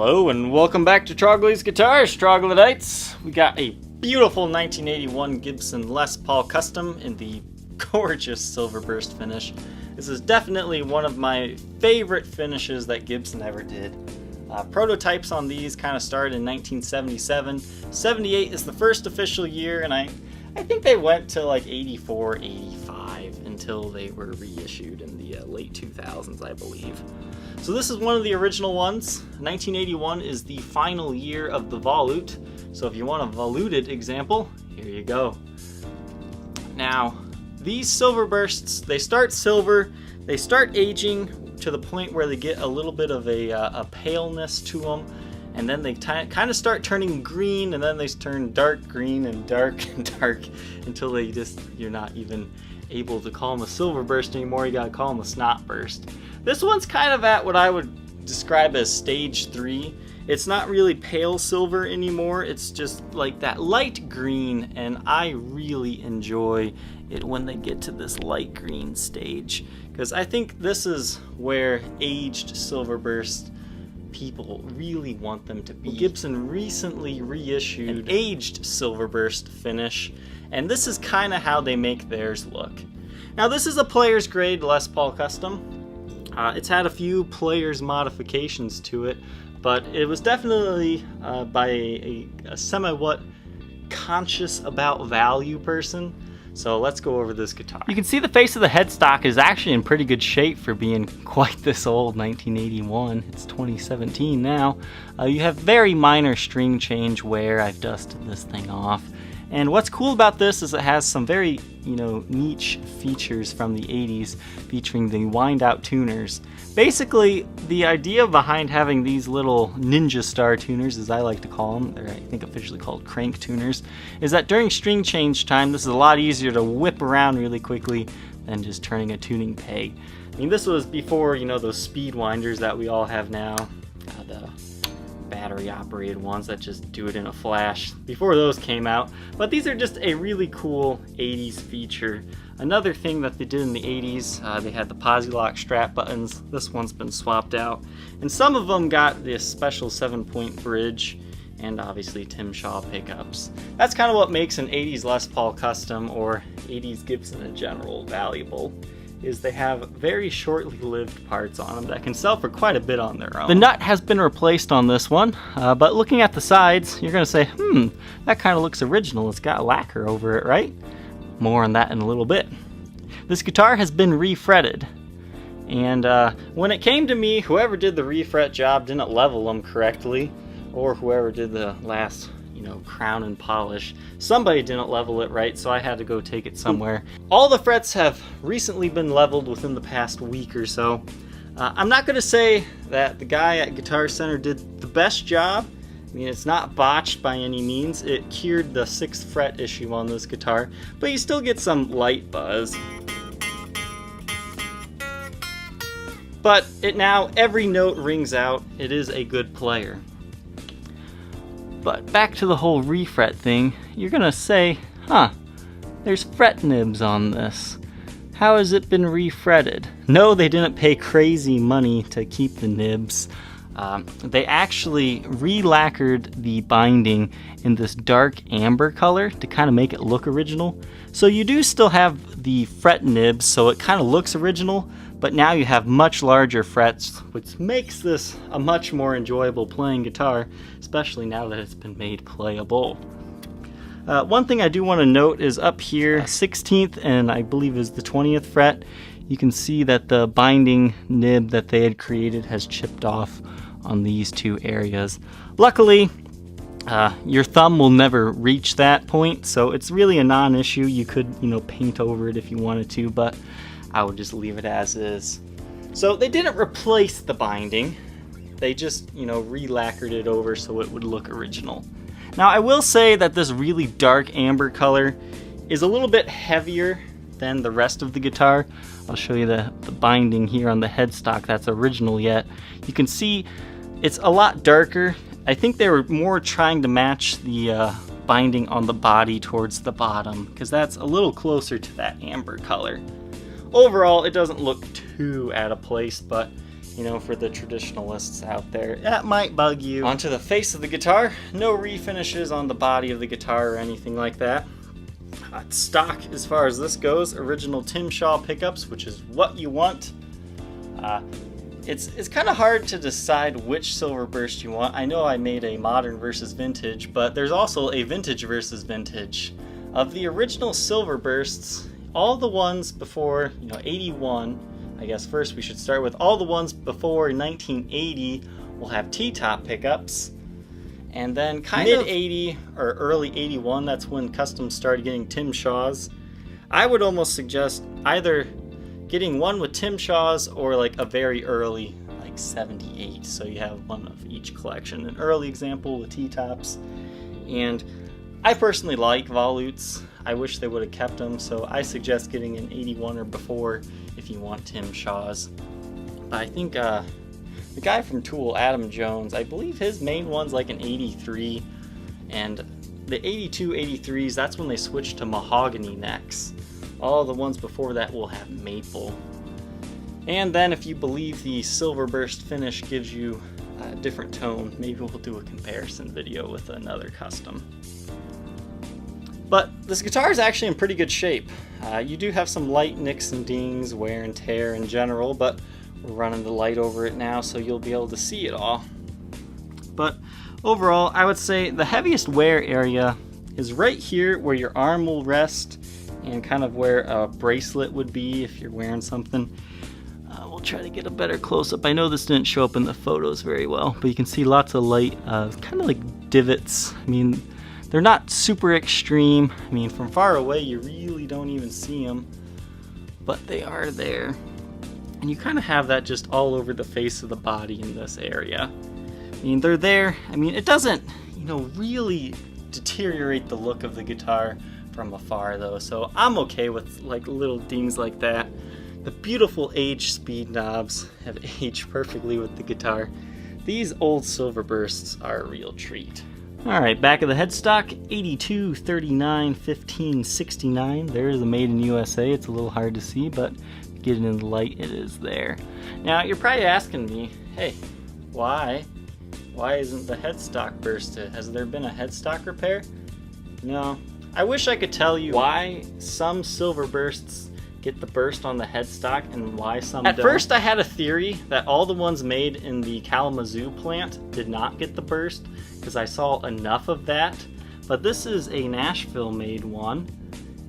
Hello and welcome back to Trogly's Guitars, Troglodytes. We got a beautiful 1981 Gibson Les Paul Custom in the gorgeous Silverburst finish. This is definitely one of my favorite finishes that Gibson ever did. Prototypes on these kind of started in 1977. 78 is the first official year, and I think they went to like 84, 85 until they were reissued in the late 2000s, I believe. So this is one of the original ones. 1981 is the final year of the volute. So if you want a voluted example, here you go. Now, these Silverbursts, they start silver, they start aging to the point where they get a little bit of a paleness to them, and then they kind of start turning green, and then they turn dark green and dark and dark until you're not even able to call them a Silverburst anymore. You gotta call them a Snotburst. This one's kind of at what I would describe as stage 3. It's not really pale silver anymore, it's just like that light green, and I really enjoy it when they get to this light green stage, because I think this is where aged Silverburst people really want them to be. Gibson recently reissued an aged Silverburst finish, and this is kind of how they make theirs look. Now this is a player's grade Les Paul Custom. It's had a few player's modifications to it, but it was definitely by a semi-what conscious about value person. So let's go over this guitar. You can see the face of the headstock is actually in pretty good shape for being quite this old, 1981. It's 2017 now. You have very minor string change wear. I've dusted this thing off. And what's cool about this is it has some very, niche features from the 80s, featuring the wind out tuners. Basically, the idea behind having these little ninja star tuners, as I like to call them, they're I think officially called crank tuners, is that during string change time, this is a lot easier to whip around really quickly than just turning a tuning peg. I mean, this was before, those speed winders that we all have now, the battery operated ones that just do it in a flash, before those came out. But these are just a really cool 80s feature. Another thing that they did in the 80s, they had the posi-lock strap buttons. This one's been swapped out, and some of them got this special 7-point bridge, and obviously Tim Shaw pickups. That's kind of what makes an 80s Les Paul Custom, or 80s Gibson in general, valuable, is they have very shortly lived parts on them that can sell for quite a bit on their own. The nut has been replaced on this one, but looking at the sides, you're gonna say, that kind of looks original. It's got lacquer over it, right? More on that in a little bit. This guitar has been refretted, and when it came to me, whoever did the refret job didn't level them correctly, or whoever did the last crown and polish, somebody didn't level it right, so I had to go take it somewhere. All the frets have recently been leveled within the past week or so. I'm not going to say that the guy at Guitar Center did the best job. I mean, it's not botched by any means. It cured the 6th fret issue on this guitar, but you still get some light buzz. But every note rings out. It is a good player. But back to the whole refret thing, you're gonna say, there's fret nibs on this. How has it been refretted? No, they didn't pay crazy money to keep the nibs. They actually re-lacquered the binding in this dark amber color to kind of make it look original. So you do still have the fret nibs, so it kind of looks original, but now you have much larger frets, which makes this a much more enjoyable playing guitar, especially now that it's been made playable. One thing I do want to note is up here, 16th and I believe is the 20th fret, you can see that the binding nib that they had created has chipped off on these two areas. Luckily, your thumb will never reach that point, so it's really a non-issue. You could, paint over it if you wanted to, but I would just leave it as is. So they didn't replace the binding, they just, re-lacquered it over so it would look original. Now I will say that this really dark amber color is a little bit heavier than the rest of the guitar. I'll show you the binding here on the headstock that's original yet. You can see it's a lot darker. I think they were more trying to match the binding on the body towards the bottom, because that's a little closer to that amber color. Overall, it doesn't look too out of place, but you know, for the traditionalists out there. That might bug you. Onto the face of the guitar. No refinishes on the body of the guitar or anything like that. Stock as far as this goes. Original Tim Shaw pickups, which is what you want. It's kind of hard to decide which Silverburst you want. I know I made a modern versus vintage, but there's also a vintage versus vintage. Of the original Silverbursts, all the ones before, 81, I guess first we should start with all the ones before 1980 will have T-top pickups. And then mid-80 or early 81, that's when customs started getting Tim Shaws. I would almost suggest either getting one with Tim Shaws or like a very early, like 78. So you have one of each collection. An early example with T-tops. And I personally like volutes. I wish they would have kept them. So I suggest getting an 81 or before if you want Tim Shaws. But I think the guy from Tool, Adam Jones, I believe his main one's like an 83. And the 82, 83s, that's when they switched to mahogany necks. All the ones before that will have maple. And then if you believe the Silverburst finish gives you a different tone, maybe we'll do a comparison video with another custom. But this guitar is actually in pretty good shape. You do have some light nicks and dings, wear and tear in general, but we're running the light over it now so you'll be able to see it all. But overall, I would say the heaviest wear area is right here where your arm will rest and kind of where a bracelet would be if you're wearing something. We'll try to get a better close-up. I know this didn't show up in the photos very well, but you can see lots of light, kind of like divots. I mean, they're not super extreme. I mean, from far away, you really don't even see them, but they are there. And you kind of have that just all over the face of the body in this area. I mean, they're there. I mean, it doesn't, really deteriorate the look of the guitar from afar though, so I'm okay with like little dings like that. The beautiful aged speed knobs have aged perfectly with the guitar. These old Silverbursts are a real treat. Alright, back of the headstock, 82, 39, 15, 69. There's the Made in USA. It's a little hard to see, but getting in the light, it is there. Now, you're probably asking me, hey, why isn't the headstock bursted? Has there been a headstock repair? No. I wish I could tell you why some Silverbursts get the burst on the headstock and why some don't. At first I had a theory that all the ones made in the Kalamazoo plant did not get the burst because I saw enough of that, but this is a Nashville made one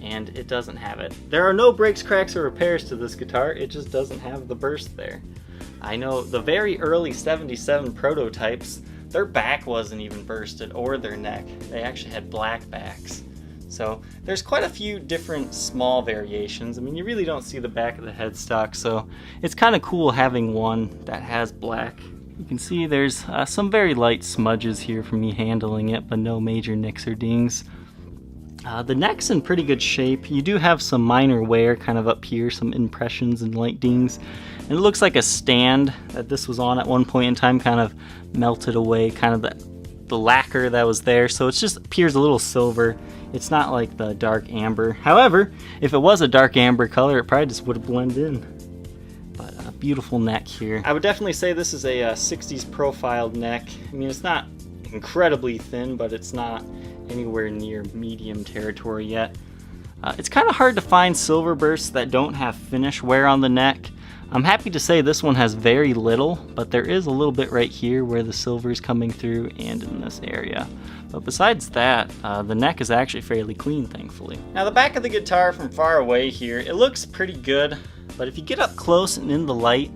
and it doesn't have it. There are no breaks, cracks, or repairs to this guitar, it just doesn't have the burst there. I know the very early 77 prototypes, their back wasn't even bursted or their neck. They actually had black backs. So there's quite a few different small variations. I mean, you really don't see the back of the headstock, so it's kind of cool having one that has black. You can see there's some very light smudges here from me handling it, but no major nicks or dings. The neck's in pretty good shape. You do have some minor wear kind of up here, some impressions and light dings. And it looks like a stand that this was on at one point in time kind of melted away, kind of the lacquer that was there, so it just appears a little silver. It's not like the dark amber. However, if it was a dark amber color, it probably just would have blended in. But a beautiful neck here. I would definitely say this is a 60s profiled neck. I mean, it's not incredibly thin, but it's not anywhere near medium territory yet. It's kind of hard to find Silverbursts that don't have finish wear on the neck. I'm happy to say this one has very little, but there is a little bit right here where the silver is coming through and in this area. But besides that, the neck is actually fairly clean, thankfully. Now the back of the guitar from far away here, it looks pretty good, but if you get up close and in the light,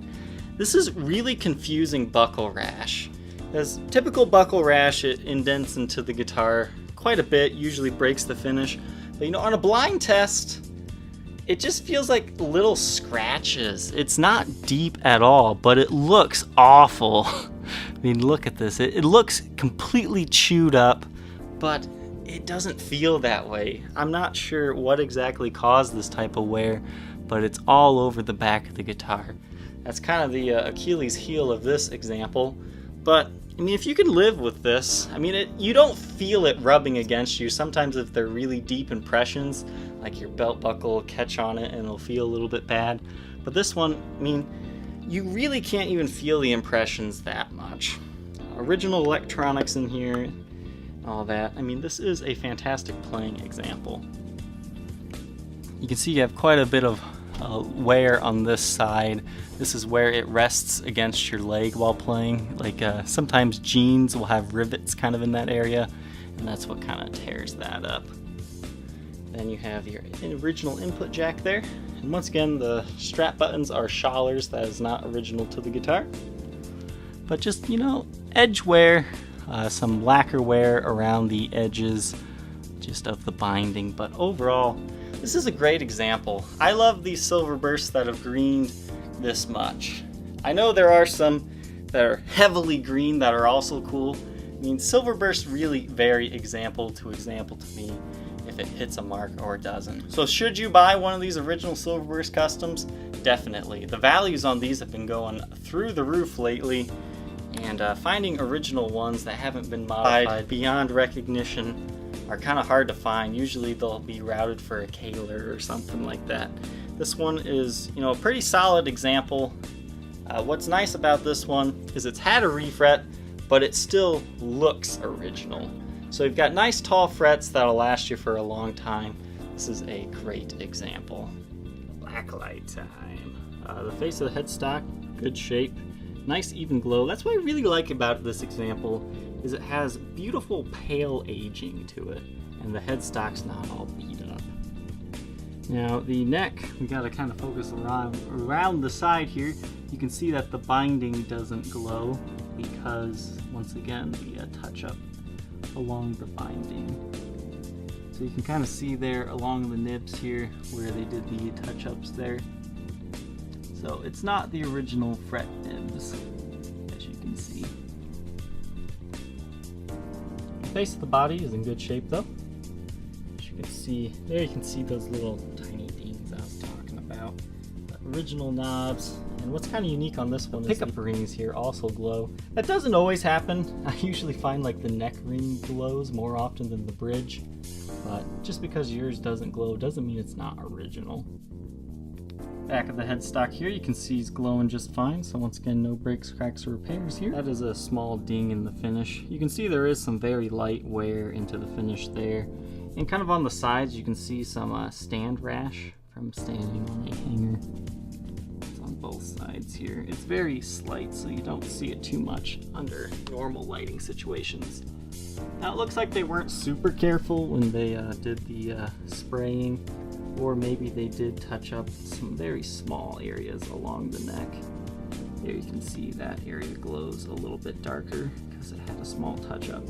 this is really confusing buckle rash. As typical buckle rash, it indents into the guitar quite a bit, usually breaks the finish. But on a blind test, it just feels like little scratches. It's not deep at all, but it looks awful. I mean, look at this. It looks completely chewed up, but it doesn't feel that way. I'm not sure what exactly caused this type of wear, but it's all over the back of the guitar. That's kind of the Achilles heel of this example. But I mean, if you can live with this, I mean, you don't feel it rubbing against you. Sometimes if they're really deep impressions, like your belt buckle will catch on it and it'll feel a little bit bad. But this one, I mean, you really can't even feel the impressions that much. Original electronics in here, all that. I mean, this is a fantastic playing example. You can see you have quite a bit of wear on this side. This is where it rests against your leg while playing. Like sometimes jeans will have rivets kind of in that area, and that's what kind of tears that up. Then you have your original input jack there. And once again, the strap buttons are Schalers. That is not original to the guitar. But just, you know, edge wear, some lacquer wear around the edges just of the binding. But overall, this is a great example. I love these Silverbursts that have greened this much. I know there are some that are heavily green that are also cool. I mean, Silverbursts really vary example to me if it hits a mark or doesn't. So should you buy one of these original Silverburst customs? Definitely. The values on these have been going through the roof lately, and finding original ones that haven't been modified beyond recognition are kind of hard to find. Usually they'll be routed for a Kaler or something like that. This one is, you know, a pretty solid example. What's nice about this one is it's had a refret, but it still looks original. So you've got nice tall frets that'll last you for a long time. This is a great example. Blacklight time. The face of the headstock, good shape, nice even glow. That's what I really like about this example, is it has beautiful pale aging to it, and the headstock's not all beat up. Now the neck, we gotta kind of focus around the side here. You can see that the binding doesn't glow because, once again, the touch up along the binding. So you can kind of see there along the nibs here where they did the touch ups there. So it's not the original fret nibs, as you can see. The face of the body is in good shape though. As you can see, there you can see those little tiny dings I was talking about. The original knobs. And what's kind of unique on this one is the pickup rings here also glow. That doesn't always happen. I usually find like the neck ring glows more often than the bridge. But just because yours doesn't glow doesn't mean it's not original. Back of the headstock here, you can see it's glowing just fine. So once again, no breaks, cracks, or repairs here. That is a small ding in the finish. You can see there is some very light wear into the finish there. And kind of on the sides, you can see some stand rash from standing on a hanger. On both sides here. It's very slight, so you don't see it too much under normal lighting situations. Now it looks like they weren't super careful when they did the spraying, or maybe they did touch up some very small areas along the neck. There you can see that area glows a little bit darker because it had a small touch up.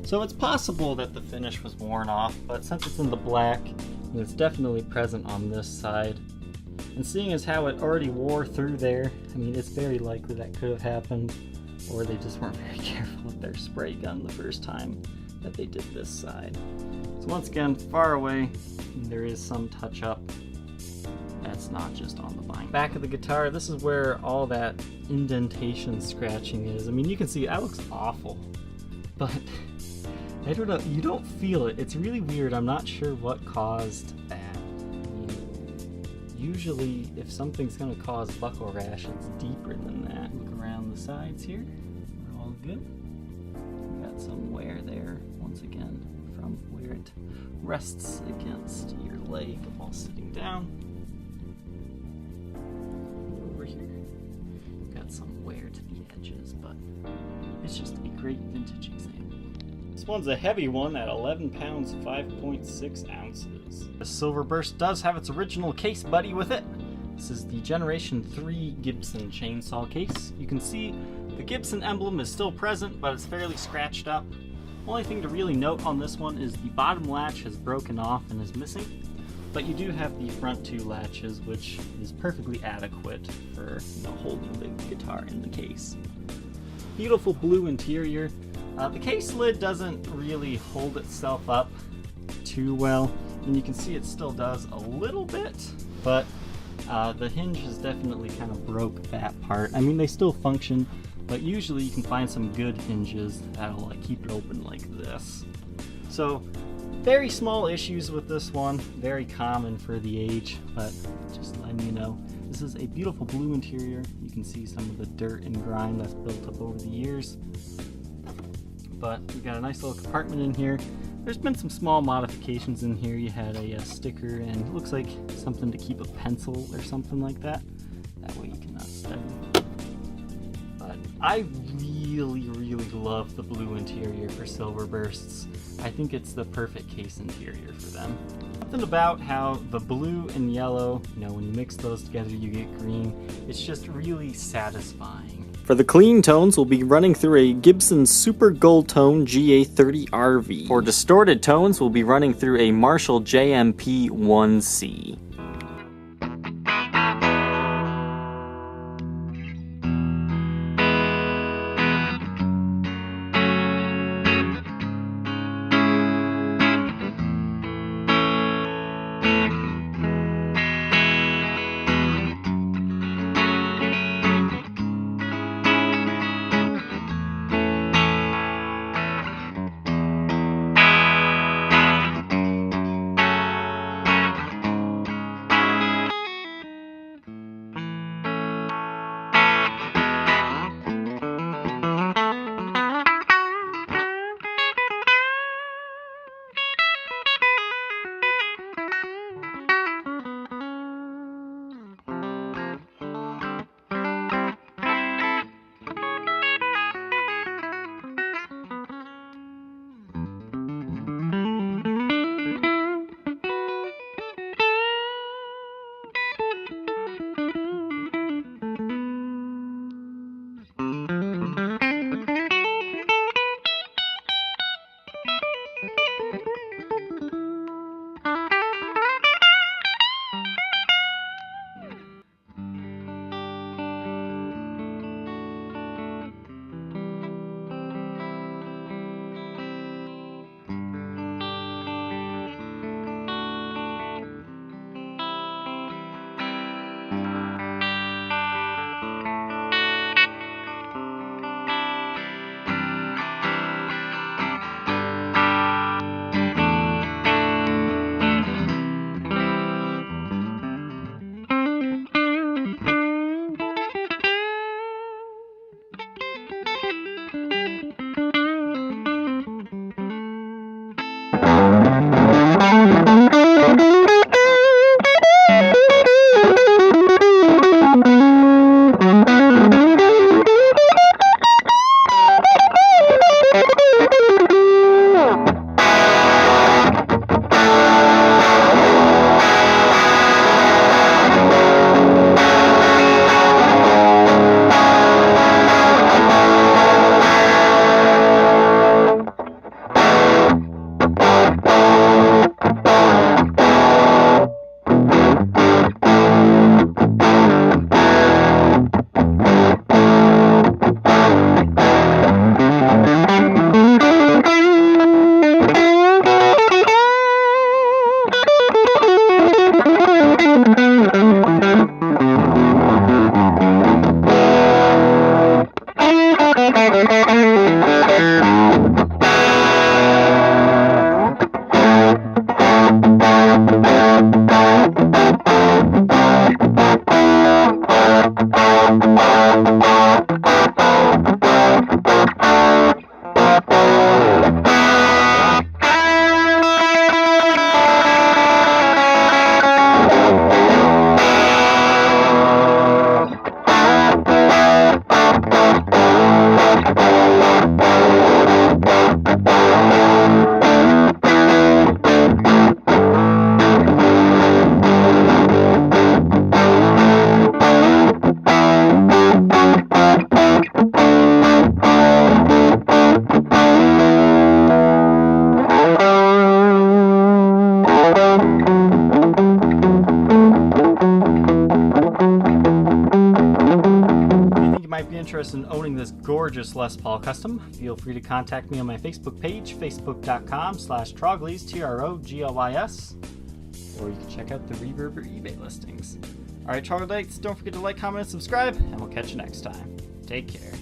So it's possible that the finish was worn off, but since it's in the black, it's definitely present on this side. And seeing as how it already wore through there, I mean, it's very likely that could have happened, or they just weren't very careful with their spray gun the first time that they did this side. So once again, far away, there is some touch up. That's not just on the bind. Back of the guitar, this is where all that indentation scratching is. I mean, you can see that looks awful, but I don't know, you don't feel it. It's really weird. I'm not sure what caused that. Usually, if something's going to cause buckle rash, it's deeper than that. Look around the sides here. We're all good. We got some wear there, once again, from where it rests against your leg while sitting down. Over here, got some wear to the edges, but it's just a great vintage example. This one's a heavy one at 11 pounds, 5.6 ounces. The Silverburst does have its original case buddy with it. This is the Generation 3 Gibson chainsaw case. You can see the Gibson emblem is still present, but it's fairly scratched up. Only thing to really note on this one is the bottom latch has broken off and is missing, but you do have the front two latches, which is perfectly adequate for, you know, holding the guitar in the case. Beautiful blue interior. The case lid doesn't really hold itself up too well, and you can see it still does a little bit, but the hinge has definitely kind of broke that part. I mean, they still function, but usually you can find some good hinges that'll like keep it open like this. So very small issues with this one, very common for the age, but just letting you know. This is a beautiful blue interior. You can see some of the dirt and grime that's built up over the years. But we got a nice little compartment in here. There's been some small modifications in here. You had a sticker and it looks like something to keep a pencil or something like that. That way you can study. But I really love the blue interior for Silverbursts. I think it's the perfect case interior for them. Something about how the blue and yellow, when you mix those together you get green. It's just really satisfying. For the clean tones, we'll be running through a Gibson Super Gold Tone GA30RV. For distorted tones, we'll be running through a Marshall JMP1C. interested in owning this gorgeous Les Paul Custom, feel free to contact me on my Facebook page, facebook.com/Troglys, Troglys, or you can check out the Reverb or eBay listings. Alright, Troglytes, don't forget to like, comment, and subscribe, and we'll catch you next time. Take care.